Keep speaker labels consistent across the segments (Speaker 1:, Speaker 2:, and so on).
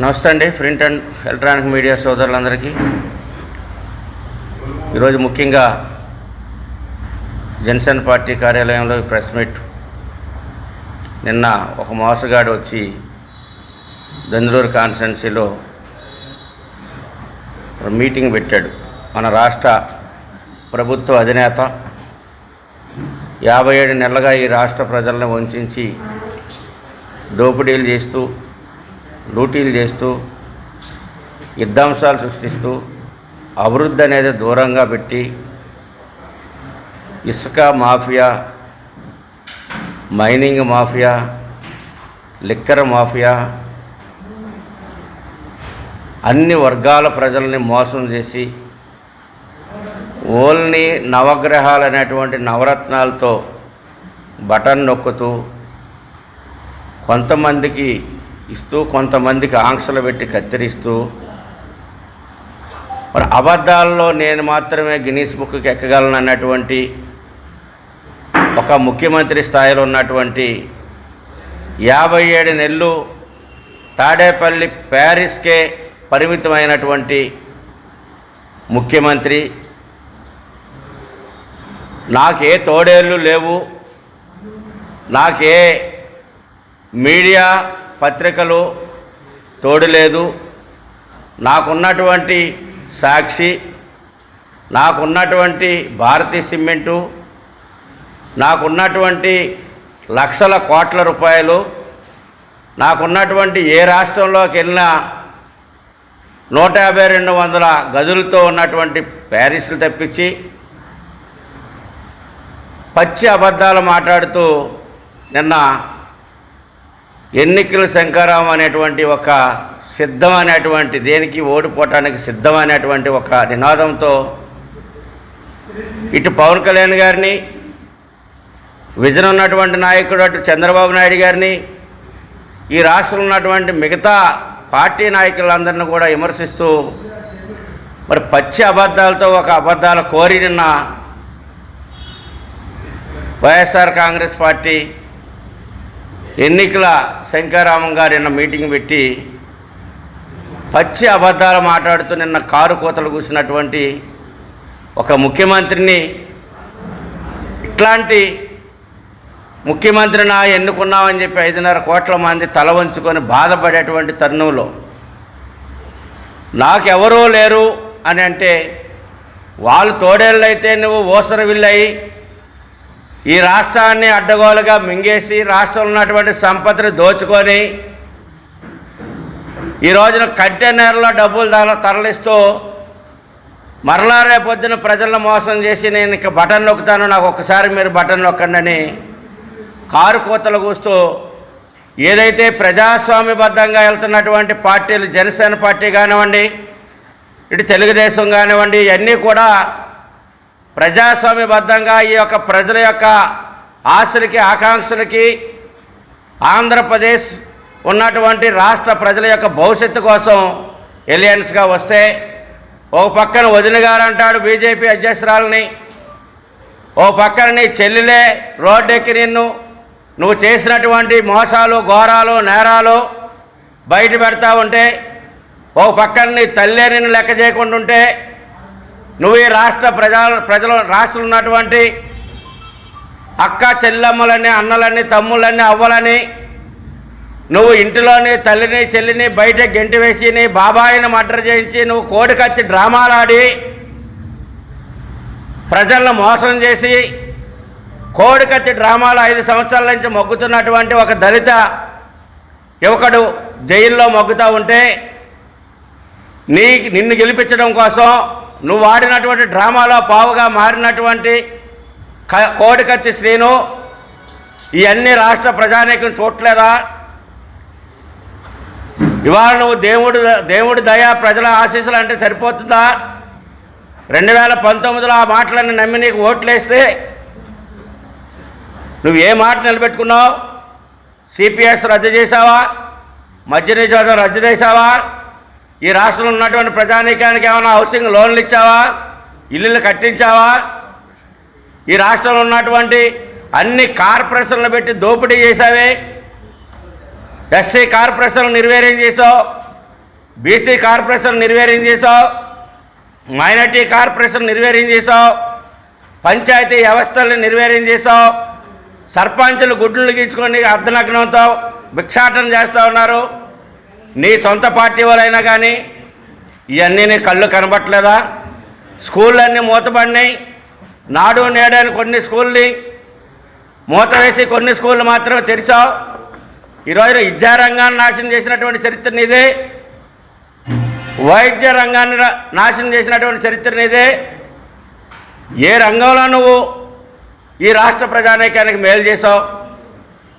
Speaker 1: నమస్తే అండి. Print and electronic media సోదరులందరికీ ఈరోజు ముఖ్యంగా జనసేన పార్టీ కార్యాలయంలో ప్రెస్ మీట్. నిన్న ఒక మోసగాడు వచ్చి దెందులూరు కాన్స్టిట్యున్సీలో మీటింగ్ పెట్టాడు. మన రాష్ట్ర ప్రభుత్వ అధినేత 57 నెలలుగా ఈ రాష్ట్ర ప్రజలను వంచి దోపిడీలు చేస్తూ, లూటీలు చేస్తూ, యుద్ధాంశాలు సృష్టిస్తూ, అభివృద్ధి అనేది దూరంగా పెట్టి ఇసుక mafia, mining mafia, liquor mafia, అన్ని వర్గాల ప్రజల్ని మోసం చేసి ఓల్ని నవగ్రహాలు అనేటువంటి నవరత్నాలతో బటన్ నొక్కుతూ కొంతమందికి ఇస్తూ కొంతమందికి ఆంక్షలు పెట్టి కత్తిరిస్తూ, మరి అబద్ధాల్లో నేను మాత్రమే గిన్నీస్ బుక్కి ఎక్కగలను అన్నటువంటి ఒక ముఖ్యమంత్రి స్థాయిలో ఉన్నటువంటి 57 నెలలు తాడేపల్లి ప్యారిస్కే పరిమితమైనటువంటి ముఖ్యమంత్రి, నాకే తోడేళ్ళు లేవు, నాకే మీడియా పత్రికలు తోడు లేదు, నాకున్నటువంటి సాక్షి, నాకున్నటువంటి భారతీయ సిమెంటు, నాకున్నటువంటి లక్షల కోట్ల రూపాయలు, నాకున్నటువంటి ఏ రాష్ట్రంలోకి వెళ్ళినా 150-200 గదులతో ఉన్నటువంటి ప్యారిస్లు తప్పించి పచ్చి అబద్ధాలు మాట్లాడుతూ నిన్న ఎన్నికల శంకరాం అనేటువంటి ఒక సిద్ధమనేటువంటి, దేనికి ఓడిపోవటానికి సిద్ధమనేటువంటి ఒక నినాదంతో ఇటు పవన్ కళ్యాణ్ గారిని, విజన్ ఉన్నటువంటి నాయకుడు అటు చంద్రబాబు నాయుడు గారిని, ఈ రాష్ట్రంలో ఉన్నటువంటి మిగతా పార్టీ నాయకులందరినీ కూడా విమర్శిస్తూ మరి పచ్చి అబద్ధాలతో ఒక అబద్ధాల కోరి నిన్న వైఎస్ఆర్ కాంగ్రెస్ పార్టీ ఎన్నికల శంకరామం గారు నిన్న మీటింగ్ పెట్టి పచ్చి అబద్ధాలు మాట్లాడుతూ నిన్న కారు కోతలు కూసినటువంటి ఒక ముఖ్యమంత్రిని, ఇట్లాంటి ముఖ్యమంత్రిని ఎన్నుకున్నామని చెప్పి 5.5 కోట్ల మంది తల వంచుకొని బాధపడేటువంటి తరుణంలో నాకెవరూ లేరు అని అంటే, వాళ్ళు తోడేళ్ళైతే నువ్వు ఓసరవిల్లయి ఈ రాష్ట్రాన్ని అడ్డగోలుగా మింగేసి రాష్ట్రంలో ఉన్నటువంటి సంపదను దోచుకొని ఈ రోజున కంటైనర్లో డబ్బులు తరలిస్తూ మరలా రేపొద్దున ప్రజలను మోసం చేసి నేను ఇక బటన్ నొక్కుతాను, నాకు ఒక్కసారి మీరు బటన్ నొక్కండి అని కారు కోతలు కూస్తూ ఏదైతే ప్రజాస్వామ్యబద్ధంగా వెళ్తున్నటువంటి పార్టీలు, జనసేన పార్టీ కానివ్వండి, ఇటు తెలుగుదేశం కానివ్వండి, ఇవన్నీ కూడా ప్రజాస్వామ్యబద్ధంగా ఈ యొక్క ప్రజల యొక్క ఆశలకి, ఆకాంక్షలకి, ఆంధ్రప్రదేశ్ ఉన్నటువంటి రాష్ట్ర ప్రజల యొక్క భవిష్యత్తు కోసం ఎలియన్స్గా వస్తే, ఓ పక్కన వదిన గారు అంటాడు బీజేపీ అధ్యక్షురాలని, ఓ పక్కన నీ చెల్లెలే రోడ్డెక్కి నువ్వు చేసినటువంటి మోసాలు, ఘోరాలు, నేరాలు బయట పెడతా ఉంటే, ఓ పక్కన నీ తల్లే నిన్ను లెక్క చేయకుండా ఉంటే, నువ్వు ఈ రాష్ట్ర ప్రజలు రాష్ట్రంలో ఉన్నటువంటి అక్క చెల్లెమ్మలని, అన్నలని, తమ్ముళ్ళని, అవ్వలని నువ్వు ఇంటిలోని తల్లిని, చెల్లిని బయట గెంటి వేసి నీ బాబాయిని మర్డర్ చేయించి నువ్వు కోడికత్తి డ్రామాలాడి ప్రజలను మోసం చేసి కోడికత్తి డ్రామాలు 5 సంవత్సరాల నుంచి మొగ్గుతున్నటువంటి ఒక దళిత యువకుడు జైల్లో మొగ్గుతూ ఉంటే, నిన్ను గెలిపించడం కోసం నువ్వు ఆడినటువంటి డ్రామాలో పావుగా మారినటువంటి కోడికత్తి శ్రీను ఇవన్నీ రాష్ట్ర ప్రజానీకం చూడలేదా? ఇవాళ నువ్వు దేవుడు దయ, ప్రజల ఆశీస్సులు అంటే సరిపోతుందా? 2019లో ఆ మాటలన్నీ నమ్మి నీకు ఓట్లేస్తే నువ్వు ఏ మాట నిలబెట్టుకున్నావు? సిపిఎస్ రద్దు చేసావా? మద్య నిషేధం రద్దు చేసావా? ఈ రాష్ట్రంలో ఉన్నటువంటి ప్రజానీకానికి ఏమైనా హౌసింగ్ లోన్లు ఇచ్చావా? ఇల్లులు కట్టించావా? ఈ రాష్ట్రంలో ఉన్నటువంటి అన్ని కార్పొరేషన్లు పెట్టి దోపిడీ చేశావే. ఎస్సీ కార్పొరేషన్లు నిర్వీర్యం చేసావు, బీసీ కార్పొరేషన్ నిర్వీర్యం చేసావు, మైనార్టీ కార్పొరేషన్ నిర్వీర్యం చేసావు, పంచాయతీ వ్యవస్థల్ని నిర్వీర్యం చేసావు, సర్పంచులు గుడ్లు గీచుకొని అర్ధనగ్నంతో భిక్షాటన చేస్తూ ఉన్నారు. నీ సొంత పార్టీ వాళ్ళైనా కానీ ఇవన్నీ నీ కళ్ళు కనబట్టలేదా? స్కూళ్ళన్నీ మూతపడినాయి. నాడు నేడని కొన్ని స్కూల్ని మూత వేసి కొన్ని స్కూళ్ళు మాత్రమే తెరిచావు. ఈరోజు విద్యారంగాన్ని నాశనం చేసినటువంటి చరిత్ర నీదే, వైద్య రంగాన్ని నాశనం చేసినటువంటి చరిత్ర నీదే. ఏ రంగంలో నువ్వు ఈ రాష్ట్ర ప్రజానీకానికి మేలు చేసావు?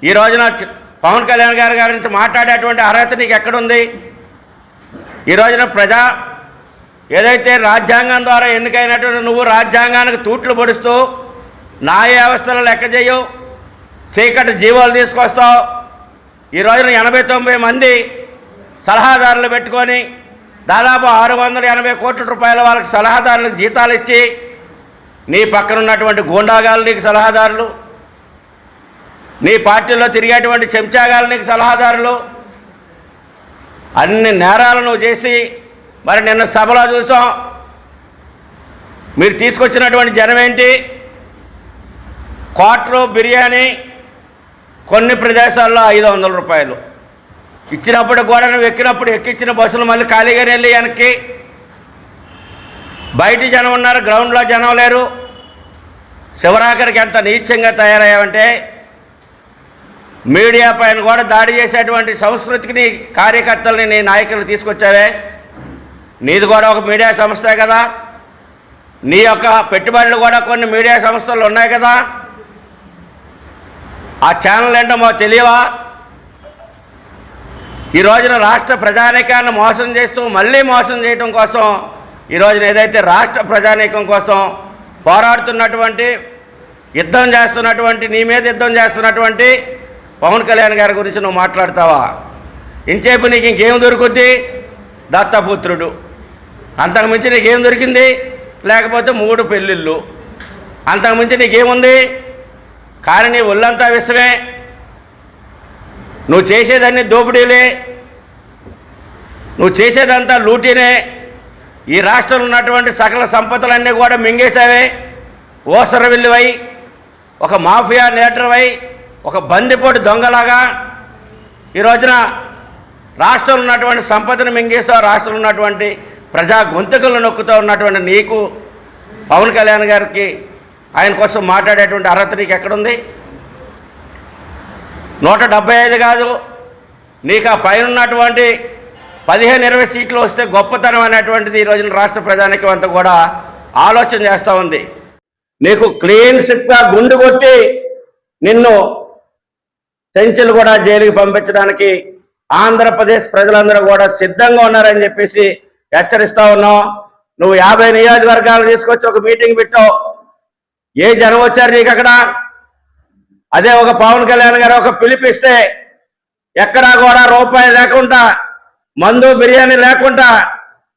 Speaker 1: ఈ రోజున పవన్ కళ్యాణ్ గారి గురించి మాట్లాడేటువంటి అర్హత నీకు ఎక్కడుంది? ఈ రోజున ఏదైతే రాజ్యాంగం ద్వారా ఎన్నికైనటువంటి నువ్వు రాజ్యాంగానికి తూట్లు పొడుస్తూ న్యాయ వ్యవస్థలు లెక్క చేయవు, చీకటి జీవాలు తీసుకొస్తావు. ఈ రోజున 89 మంది సలహాదారులు పెట్టుకొని దాదాపు 680 కోట్ల రూపాయల వాళ్ళకి సలహాదారులకు జీతాలు ఇచ్చి నీ పక్కన ఉన్నటువంటి గూండాగాలు నీకు సలహాదారులు, నీ పార్టీలో తిరిగేటువంటి చెంచాగాలు నీకు సలహాదారులు. అన్ని నేరాలు నువ్వు చేసి మరి నిన్న సభలో చూసాం. మీరు తీసుకొచ్చినటువంటి జనం ఏంటి? క్వార్టర్ బిర్యానీ కొన్ని ప్రదేశాల్లో 500 రూపాయలు ఇచ్చినప్పుడు కూడా నువ్వు ఎక్కినప్పుడు ఎక్కించిన బస్సులు మళ్ళీ ఖాళీగానే వెళ్ళి వెనక్కి. బయట జనం ఉన్నారు, గ్రౌండ్లో జనం లేరు. శివరాఖరికి ఎంత నీచంగా తయారయ్యావంటే మీడియా పైన కూడా దాడి చేసేటువంటి సంస్కృతికి నీ కార్యకర్తల్ని నీ నాయకులు తీసుకొచ్చావే. నీది కూడా ఒక మీడియా సంస్థే కదా, నీ యొక్క పెట్టుబడులు కూడా కొన్ని మీడియా సంస్థలు ఉన్నాయి కదా. ఆ ఛానల్ ఏంటో మాకు తెలియవా? ఈ రోజున రాష్ట్ర ప్రజానీకాన్ని మోసం చేస్తూ మళ్ళీ మోసం చేయడం కోసం ఈ రోజున ఏదైతే రాష్ట్ర ప్రజానీకం కోసం పోరాడుతున్నటువంటి యుద్ధం చేస్తున్నటువంటి నీ మీద యుద్ధం చేస్తున్నటువంటి పవన్ కళ్యాణ్ గారి గురించి నువ్వు మాట్లాడతావా? ఇంచేపు నీకు ఇంకేం దొరుకుద్ది? దత్తపుత్రుడు, అంతకుమించి నీకేం దొరికింది? లేకపోతే 3 పెళ్ళిళ్ళు, అంతకుమించి నీకేముంది? కానీ నీ ఒళ్ళంతా విషమే, నువ్వు చేసేదాన్ని దోపిడీలే, నువ్వు చేసేదంతా లూటీనే. ఈ రాష్ట్రంలో ఉన్నటువంటి సకల సంపదలన్నీ కూడా మింగేశావే. ఓసరవిల్లివై, ఒక మాఫియా నేటర్వై, ఒక బందిపోటు దొంగలాగా ఈ రోజున రాష్ట్రంలో ఉన్నటువంటి సంపదను మింగేసావు. రాష్ట్రంలో ఉన్నటువంటి ప్రజా గొంతుకలను నొక్కుతూ ఉన్నటువంటి నీకు పవన్ కళ్యాణ్ గారికి ఆయన కోసం మాట్లాడేటువంటి అర్హత నీకు ఎక్కడుంది? 175 కాదు, నీకు ఆ పైన ఉన్నటువంటి 15-20 సీట్లు వస్తే గొప్పతనం అనేటువంటిది ఈ రోజున రాష్ట్ర ప్రజానీకం అంతా కూడా ఆలోచన చేస్తూ ఉంది. నీకు క్లీన్ స్లిప్గా గుండు కొట్టి నిన్ను సెంచులు కూడా జైలుకి పంపించడానికి ఆంధ్రప్రదేశ్ ప్రజలందరూ కూడా సిద్ధంగా ఉన్నారని చెప్పేసి హెచ్చరిస్తూ ఉన్నాం. నువ్వు 50 నియోజకవర్గాలు తీసుకొచ్చి ఒక మీటింగ్ పెట్టావు. ఏ జనం వచ్చారు నీకు అక్కడ? అదే ఒక పవన్ కళ్యాణ్ గారు ఒక పిలిపిస్తే ఎక్కడా కూడా రూపాయి లేకుండా, మందు బిర్యానీ లేకుండా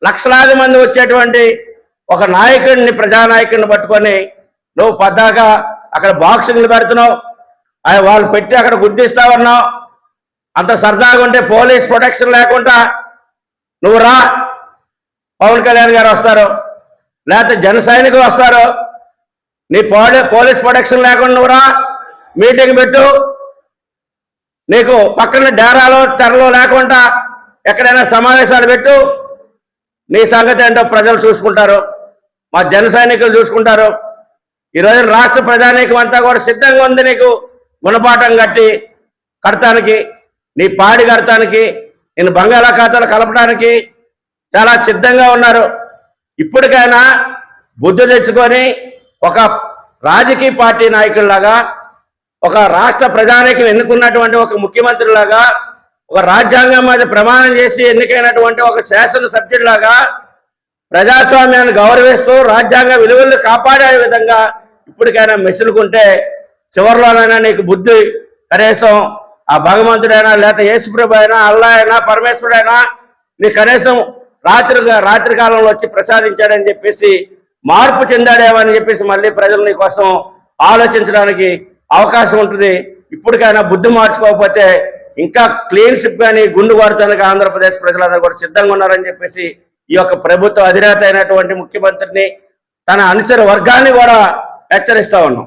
Speaker 1: లక్షలాది మంది వచ్చేటువంటి ఒక నాయకుడిని, ప్రజానాయకుడిని పట్టుకొని నువ్వు పద్దాగా అక్కడ బాక్సింగ్లు పెడుతున్నావు. వాళ్ళు పెట్టి అక్కడ గుర్తిస్తా ఉన్నావు. అంత సరదాగా ఉంటే పోలీస్ ప్రొటెక్షన్ లేకుండా నువ్వు రా, పవన్ కళ్యాణ్ గారు వస్తారు, లేకపోతే జన సైనికులు వస్తారు. నీ పోలీస్ ప్రొటెక్షన్ లేకుండా నువ్వు రా, మీటింగ్ పెట్టు. నీకు పక్కన డేరాలో తెరలో లేకుండా ఎక్కడైనా సమావేశాలు పెట్టు. నీ సంగతి ఏంటో ప్రజలు చూసుకుంటారు, మా జన సైనికులు చూసుకుంటారు. ఈరోజు రాష్ట్ర ప్రజానీకం అంతా కూడా సిద్ధంగా ఉంది నీకు గుణపాఠం కడతానికి, నీ పాడి కడతానికి, నేను బంగాళాఖాతాలు కలపడానికి చాలా సిద్ధంగా ఉన్నారు. ఇప్పటికైనా బుద్ధి తెచ్చుకొని ఒక రాజకీయ పార్టీ నాయకుల్లాగా, ఒక రాష్ట్ర ప్రజానీకం ఎన్నుకున్నటువంటి ఒక ముఖ్యమంత్రిలాగా, ఒక రాజ్యాంగం మీద ప్రమాణం చేసి ఎన్నికైనటువంటి ఒక శాసనసభ్యుడిలాగా ప్రజాస్వామ్యాన్ని గౌరవిస్తూ రాజ్యాంగ విలువలను కాపాడే విధంగా ఇప్పటికైనా మెసులుకుంటే చివరిలోనైనా నీకు బుద్ధి కనీసం ఆ భగవంతుడైనా, లేకపోతే యేసుప్రభు అయినా, అల్లా అయినా, పరమేశ్వరుడైనా నీ కనీసం రాత్రి కాలంలో వచ్చి ప్రసాదించాడని చెప్పేసి మార్పు చెందాడేమని చెప్పేసి మళ్ళీ ప్రజలు నీ కోసం ఆలోచించడానికి అవకాశం ఉంటుంది. ఇప్పటికైనా బుద్ధి మార్చుకోకపోతే ఇంకా క్లీన్ షిప్ కానీ గుండు వాడటానికి ఆంధ్రప్రదేశ్ ప్రజలందరూ కూడా సిద్ధంగా ఉన్నారని చెప్పేసి ఈ యొక్క ప్రభుత్వ అధినేత అయినటువంటి ముఖ్యమంత్రిని తన అనుచర వర్గాన్ని కూడా హెచ్చరిస్తా ఉన్నాం.